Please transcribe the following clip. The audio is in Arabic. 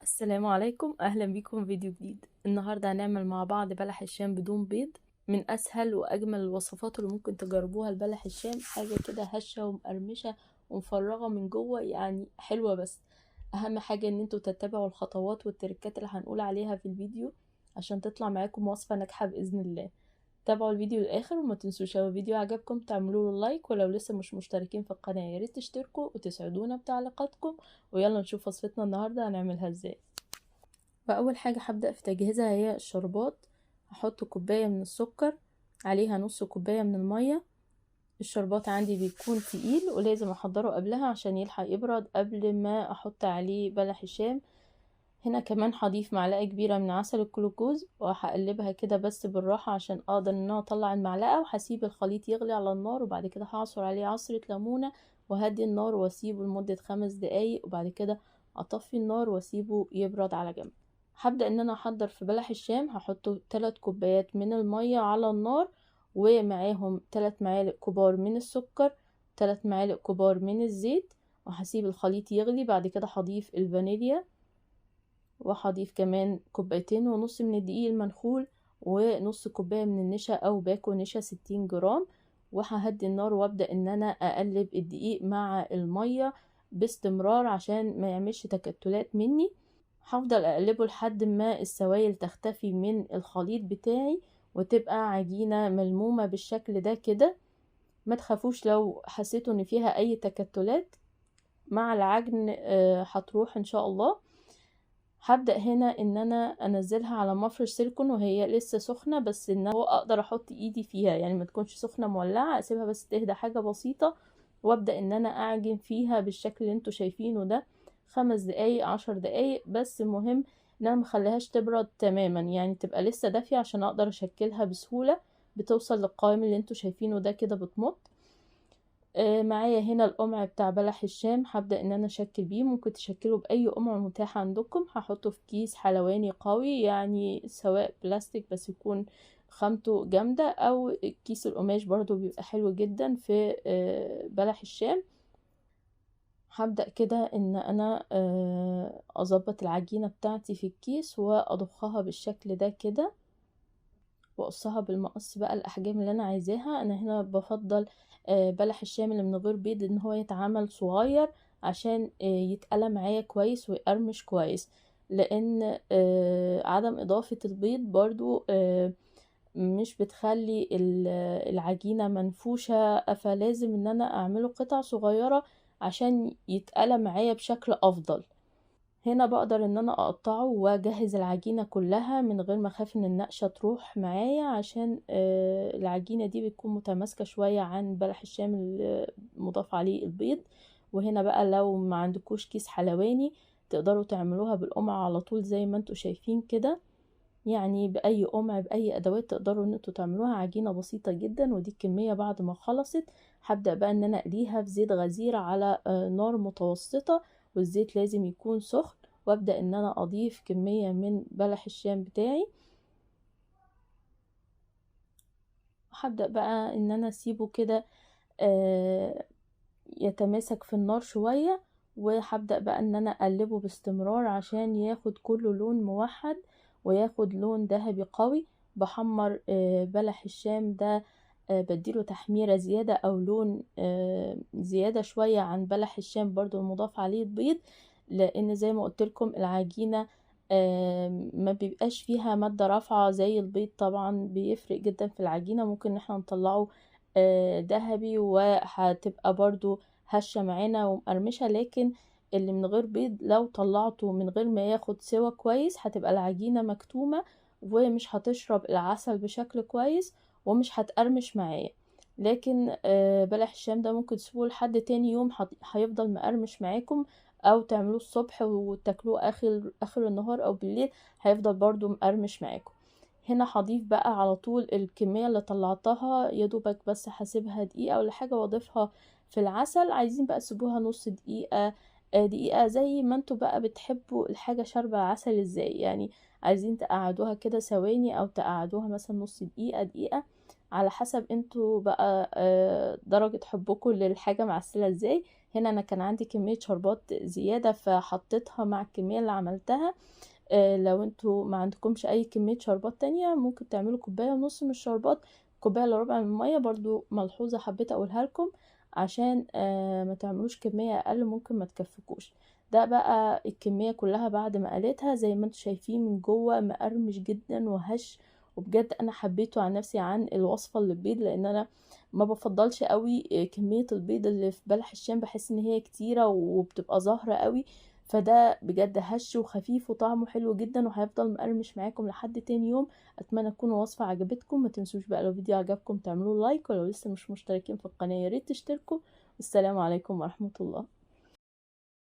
السلام عليكم، اهلا بيكم في فيديو جديد. النهارده هنعمل مع بعض بلح الشام بدون بيض، من اسهل واجمل الوصفات اللي ممكن تجربوها. البلح الشام حاجه كده هشه ومقرمشه ومفرغه من جوه، يعني حلوه. بس اهم حاجه ان انتوا تتبعوا الخطوات والتركات اللي هنقول عليها في الفيديو عشان تطلع معاكم وصفه ناجحه باذن الله. تابعوا الفيديو للاخر وما تنسوش لو الفيديو عجبكم تعملوا له لايك، ولو لسه مش مشتركين في القناه يا ريت تشتركوا وتسعدونا بتعليقاتكم. ويلا نشوف وصفتنا النهارده هنعملها ازاي. فأول حاجة هبدأ في تجهيزها هي الشربات. هحط كوباية من السكر، عليها نص كوباية من المية. الشربات عندي بيكون تقيل ولازم احضره قبلها عشان يلحق يبرد قبل ما احط عليه بلح الشام. هنا كمان هضيف معلقة كبيرة من عسل الجلوكوز وهقلبها كده بس بالراحة عشان اقدر ان انا اطلع المعلقة، وهسيب الخليط يغلي على النار، وبعد كده هعصر عليه عصرة ليمونة وهدي النار واسيبه لمدة 5 دقايق، وبعد كده اطفي النار واسيبه يبرد على جنب. هبدأ ان انا احضر في بلح الشام. هحط 3 كوبايات من المية على النار، ومعاهم 3 معالق كبار من السكر، 3 معالق كبار من الزيت، وهسيب الخليط يغلي. بعد كده هضيف الفانيليا، وهضيف كمان 2.5 كوباية من الدقيق المنخول، ونص كوباية من النشا او باكو نشا 60 جرام. وههدي النار وابدأ ان انا اقلب الدقيق مع المية باستمرار عشان ما يعملش تكتلات مني. هفضل اقلبه لحد ما السوائل تختفي من الخليط بتاعي وتبقى عجينة ملمومة بالشكل ده كده. ما تخافوش لو حسيتوا ان فيها اي تكتلات مع العجن، هتروح ان شاء الله. هبدأ هنا ان انا انزلها على مفرش سيليكون وهي لسه سخنة، بس ان هو اقدر احط ايدي فيها، يعني ما تكونش سخنة مولعة. اسيبها بس تهدى حاجة بسيطة، وابدأ ان انا اعجن فيها بالشكل اللي انتوا شايفينه ده. 5 دقايق 10 دقايق، بس المهم ان انا مخليهاش تبرد تماما، يعني تبقى لسه دافية عشان اقدر اشكلها بسهولة. بتوصل للقوام اللي انتوا شايفينه ده كده بتمط. معايا هنا القمع بتاع بلح الشام. هبدأ ان انا اشكل بيه، ممكن تشكله باي قمع متاح عندكم. هحطه في كيس حلواني قوي، يعني سواء بلاستيك بس يكون خامته جامدة، او كيس القماش برضو بيبقى حلو جدا في بلح الشام. هبدأ كده ان انا اظبط العجينة بتاعتي في الكيس واضخها بالشكل ده كده، واقصها بالمقص بقى الاحجام اللي انا عايزاها. انا هنا بفضل بلح الشام اللي من غير بيض ان هو يتعمل صغير عشان يتقلى معايا كويس ويقرمش كويس، لان عدم اضافة البيض برضو مش بتخلي العجينة منفوشة، فلازم ان انا اعمله قطع صغيرة عشان يتقلى معايا بشكل افضل. هنا بقدر ان انا اقطعه واجهز العجينة كلها من غير ما اخاف ان النقشة تروح معايا، عشان العجينة دي بتكون متماسكة شوية عن بلح الشام اللي مضاف عليه البيض. وهنا بقى لو ما عندكوش كيس حلواني تقدروا تعملوها بالقمع على طول زي ما انتوا شايفين كده، يعني باي قمع باي ادوات تقدروا ان انتوا تعملوها. عجينة بسيطة جدا. ودي الكمية بعد ما خلصت. هبدأ بقى ان انا اقليها في زيت غزير على نار متوسطة، والزيت لازم يكون سخن. وابدأ ان انا اضيف كمية من بلح الشام بتاعي. هبدأ بقى ان انا اسيبه كده يتماسك في النار شوية، وهبدأ بقى ان انا اقلبه باستمرار عشان ياخد كله لون موحد وياخد لون ذهبي قوي. بحمر بلح الشام ده، بديله تحميرة زيادة او لون زيادة شوية عن بلح الشام برضو المضاف عليه البيض، لان زي ما قلت لكم العجينة ما بيبقاش فيها مادة رافعة زي البيض. طبعا بيفرق جدا في العجينة، ممكن ان احنا نطلعه ذهبي وهتبقى برضو هشة معانا ومقرمشة، لكن اللي من غير بيض لو طلعته من غير ما ياخد سوا كويس هتبقى العجينة مكتومة ومش هتشرب العسل بشكل كويس ومش هتقرمش معايا. لكن بلح الشام ده ممكن تسيبوه لحد تاني يوم هيفضل مقرمش معاكم، او تعملوه الصبح وتاكلوه اخر النهار او بالليل هيفضل برضو مقرمش معاكم. هنا هضيف بقى على طول الكمية اللي طلعتها، يا دوبك بس هسيبها دقيقة ولا حاجة واضيفها في العسل. عايزين بقى تسيبوها نص دقيقة دقيقة زي ما انتوا بقى بتحبوا الحاجة شاربة عسل ازاي، يعني عايزين تقعدوها كده ثواني او تقعدوها مثلا نص دقيقة دقيقة على حسب انتوا بقى درجة حبكم للحاجة معسلة ازاي. هنا انا كان عندي كمية شربات زيادة فحطيتها مع الكمية اللي عملتها. لو انتوا ما عندكمش اي كمية شربات تانية ممكن تعملوا كوباية ونص من الشربات، كوباية الا ربع من المية. برضو ملحوظة حبيت اقولها لكم عشان ما تعملوش كمية اقل ممكن ما تكفكوش. ده بقى الكمية كلها بعد ما قليتها زي ما انتوا شايفين من جوه مقرمش جدا وهش، وبجد انا حبيته عن نفسي عن الوصفة اللي بيض، لان انا ما بفضلش قوي كمية البيض اللي في بلح الشام، بحس ان هي كتيرة وبتبقى زهرة قوي. فده بجد هش وخفيف وطعمه حلو جدا وهيفضل مقرمش معاكم لحد تاني يوم. اتمنى تكون الوصفة عجبتكم. ما تنسوش بقى لو الفيديو عجبكم تعملوا لايك، ولو لسه مش مشتركين في القناة ياريت تشتركوا. والسلام عليكم ورحمة الله.